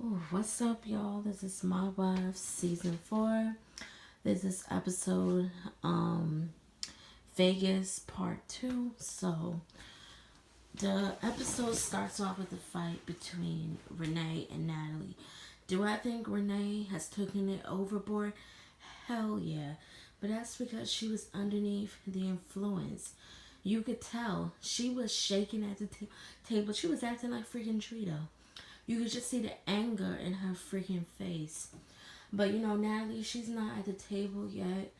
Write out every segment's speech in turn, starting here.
Ooh, what's up, y'all? This is My Wife, Season 4. This is episode Vegas Part 2. So, the episode starts off with a fight between Renee and Natalie. Do I think Renee has taken it overboard? Hell yeah. But that's because she was underneath the influence. You could tell she was shaking at the table. She was acting like freaking Drito. You could just see the anger in her freaking face. But Natalie, she's not at the table yet.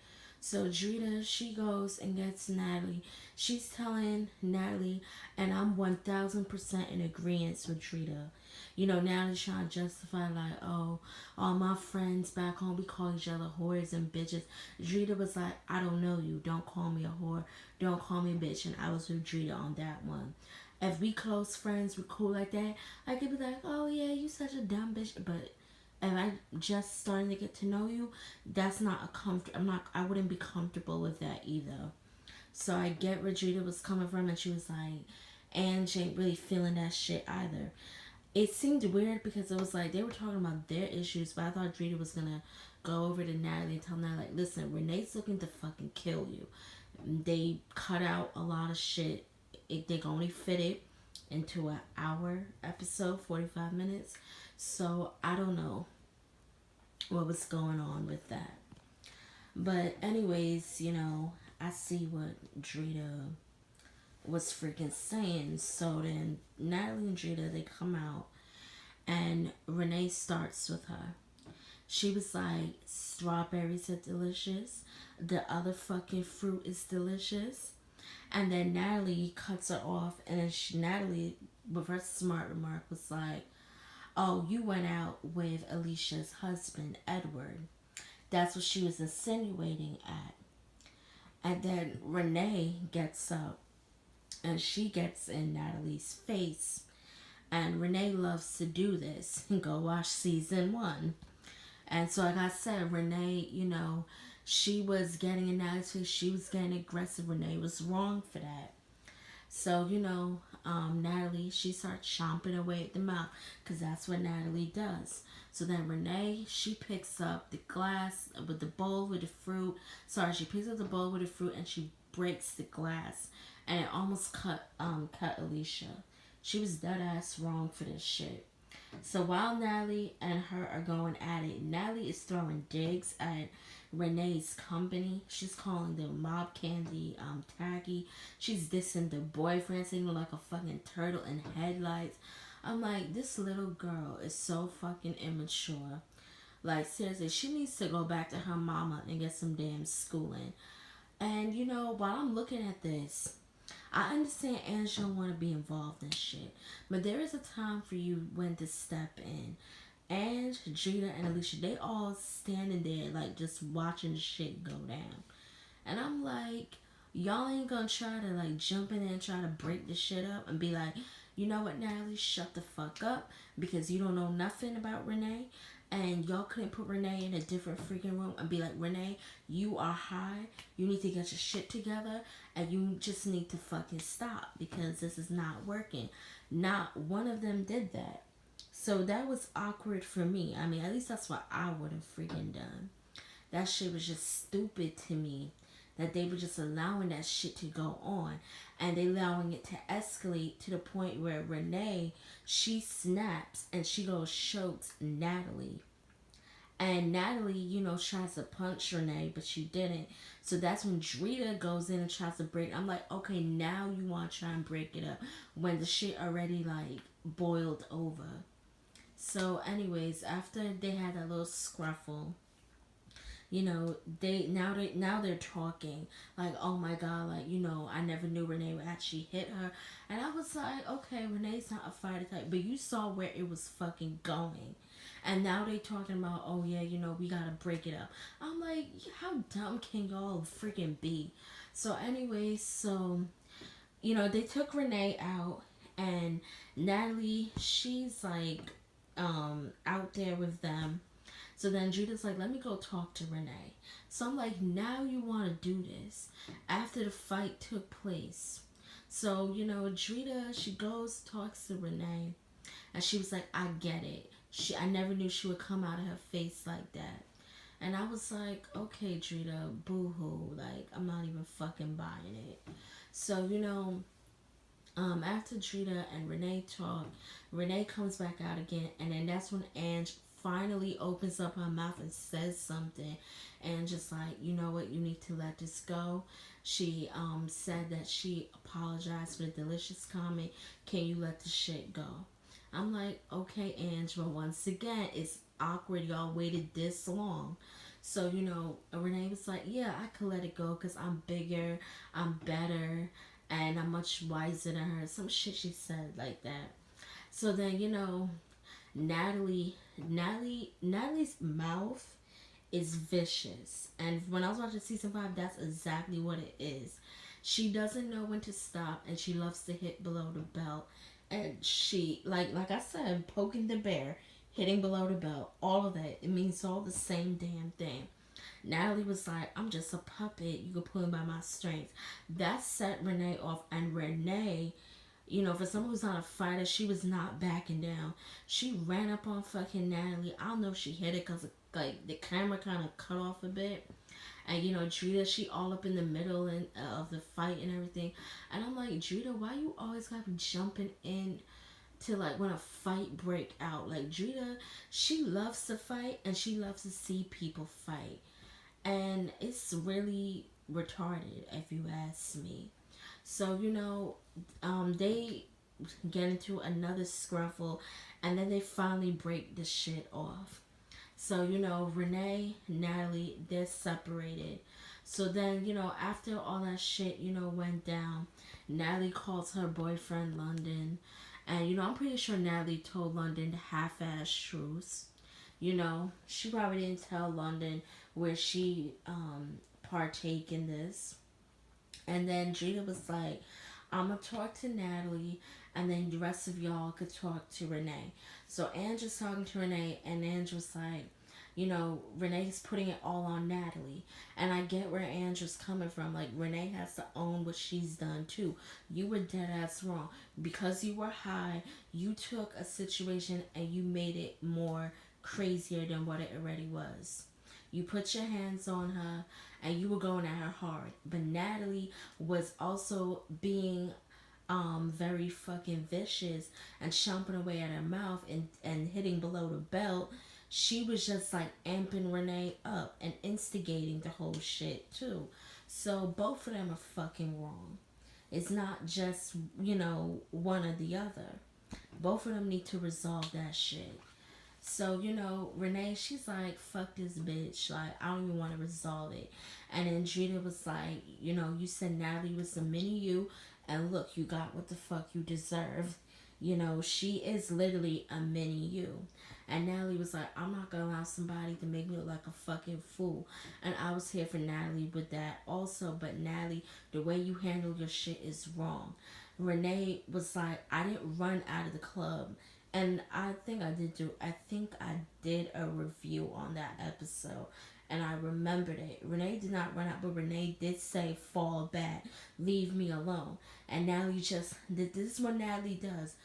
So Drita, she goes and gets Natalie. She's telling Natalie, and I'm 1000% in agreement with Drita. Natalie's trying to justify, like, oh, all my friends back home, we call each other whores and bitches. Drita was like, I don't know you. Don't call me a whore. Don't call me a bitch. And I was with Drita on that one. If we close friends, we cool like that, I could be like, oh yeah, you such a dumb bitch. But if I just starting to get to know you, that's not a I wouldn't be comfortable with that either. So I get where Drita was coming from, and she was like, Ange ain't really feeling that shit either. It seemed weird because it was like they were talking about their issues, but I thought Drita was gonna go over to Natalie and tell Natalie, like, listen, Renee's looking to fucking kill you. They cut out a lot of shit. They can only fit it into an hour episode, 45 minutes. So I don't know what was going on with that. But anyways, I see what Drita was freaking saying. So then Natalie and Drita, they come out and Renee starts with her. She was like, strawberries are delicious. The other fucking fruit is delicious. And then Natalie cuts her off, and then Natalie, with her smart remark, was like, oh, you went out with Alicia's husband, Edward. That's what she was insinuating at. And then Renee gets up and she gets in Natalie's face. And Renee loves to do this. Go watch season 1. And so, like I said, Renee, she was getting in Natalie's face. She was getting aggressive. Renee was wrong for that. So, Natalie, she starts chomping away at the mouth because that's what Natalie does. So then Renee, she picks up the glass with the bowl with the fruit. Sorry, she picks up the bowl with the fruit and she breaks the glass. And it almost cut Alicia. She was dead ass wrong for this shit. So while Natalie and her are going at it, Natalie is throwing digs at Renee's company. She's calling them mob candy, taggy. She's dissing the boyfriend, saying like a fucking turtle in headlights. I'm like, this little girl is so fucking immature. Like, seriously, she needs to go back to her mama and get some damn schooling. And while I'm looking at this, I understand Ange don't want to be involved in shit, but there is a time for you when to step in. Ange, Drita, and Alicia, they all standing there like just watching the shit go down. And I'm like, y'all ain't gonna try to like jump in there and try to break the shit up and be like, you know what, Natalie, shut the fuck up because you don't know nothing about Renee. And y'all couldn't put Renee in a different freaking room and be like, Renee, you are high. You need to get your shit together and you just need to fucking stop because this is not working. Not one of them did that. So that was awkward for me. I mean, at least that's what I would have freaking done. That shit was just stupid to me. That they were just allowing that shit to go on. And they allowing it to escalate to the point where Renee, she snaps and she goes chokes Natalie. And Natalie, tries to punch Renee, but she didn't. So that's when Drita goes in and tries to break. I'm like, okay, now you want to try and break it up when the shit already like boiled over. So, anyways, after they had that little scruffle, they're talking like, oh my god, like, I never knew Renee would actually hit her. And I was like, okay, Renee's not a fighter type, but you saw where it was fucking going. And now they talking about, oh yeah, we gotta break it up. I'm like, how dumb can y'all freaking be? So anyways, they took Renee out, and Natalie, she's like out there with them. So then Judah's like, let me go talk to Renee. So I'm like, now you want to do this after the fight took place. So, Drita, she goes, talks to Renee, and she was like, I get it. I never knew she would come out of her face like that. And I was like, okay, Drita, boo hoo. Like, I'm not even fucking buying it. So, after Drita and Renee talk, Renee comes back out again, and then that's when Ange finally opens up her mouth and says something, and just like, you know what, you need to let this go. She said that she apologized for the delicious comment. Can you let the shit go? I'm like, okay, Ange, but once again, it's awkward. Y'all waited this long. So, Renee was like, yeah, I could let it go because I'm bigger, I'm better, and I'm much wiser than her. Some shit she said like that. So then, Natalie's mouth is vicious. And when I was watching season 5, that's exactly what it is. She doesn't know when to stop, and she loves to hit below the belt. And she, like I said, poking the bear, hitting below the belt, all of that, it means all the same damn thing. Natalie was like, I'm just a puppet. You can pull me by my strength. That set Renee off. And Renee, for someone who's not a fighter, she was not backing down. She ran up on fucking Natalie. I don't know if she hit it because, like, the camera kind of cut off a bit. And, Drita, she all up in the middle of the fight and everything. And I'm like, Drita, why you always gotta be jumping in to, like, when a fight break out? Like, Drita, she loves to fight and she loves to see people fight. And it's really retarded, if you ask me. So, they get into another scruffle, and then they finally break the shit off. So, Renee, Natalie, they're separated. So then, after all that shit, went down, Natalie calls her boyfriend London. And, I'm pretty sure Natalie told London to half-ass truce. She probably didn't tell London where she partake in this. And then Drita was like, I'm gonna talk to Natalie, and then the rest of y'all could talk to Renee. So Angela's talking to Renee, and Angela's like, Renee's putting it all on Natalie. And I get where Angela's coming from. Like, Renee has to own what she's done too. You were dead ass wrong. Because you were high, you took a situation and you made it more crazier than what it already was. You put your hands on her and you were going at her hard. But Natalie was also being very fucking vicious and chomping away at her mouth and hitting below the belt. She was just like amping Renee up and instigating the whole shit too. So both of them are fucking wrong. It's not just, one or the other. Both of them need to resolve that shit. So, Renee, she's like, fuck this bitch. Like, I don't even want to resolve it. And then Drita was like, you said Natalie was a mini you, and look, you got what the fuck you deserve. She is literally a mini you. And Natalie was like, I'm not gonna allow somebody to make me look like a fucking fool. And I was here for Natalie with that also. But Natalie, the way you handle your shit is wrong. Renee was like, I didn't run out of the club. And I think I did a review on that episode. And I remembered it. Renee did not run out, but Renee did say, fall back, leave me alone. And Natalie this is what Natalie does.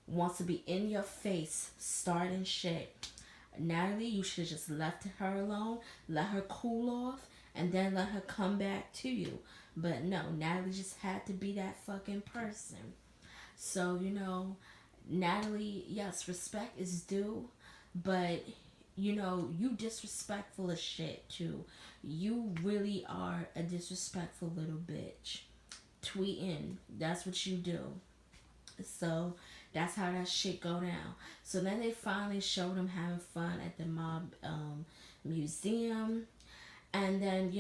Wants to be in your face, starting shit. Natalie, you should have just left her alone, let her cool off, and then let her come back to you. But no, Natalie just had to be that fucking person. So, Natalie, yes, respect is due, but you disrespectful as shit too. You really are a disrespectful little bitch. Tweeting, that's what you do. So that's how that shit go down. So then they finally showed them having fun at the mob museum. And then,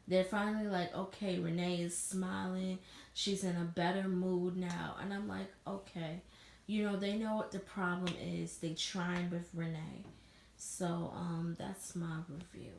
they're finally like, okay, Renee is smiling. She's in a better mood now. And I'm like, okay. They know what the problem is. They trying with Renee. So, that's my review.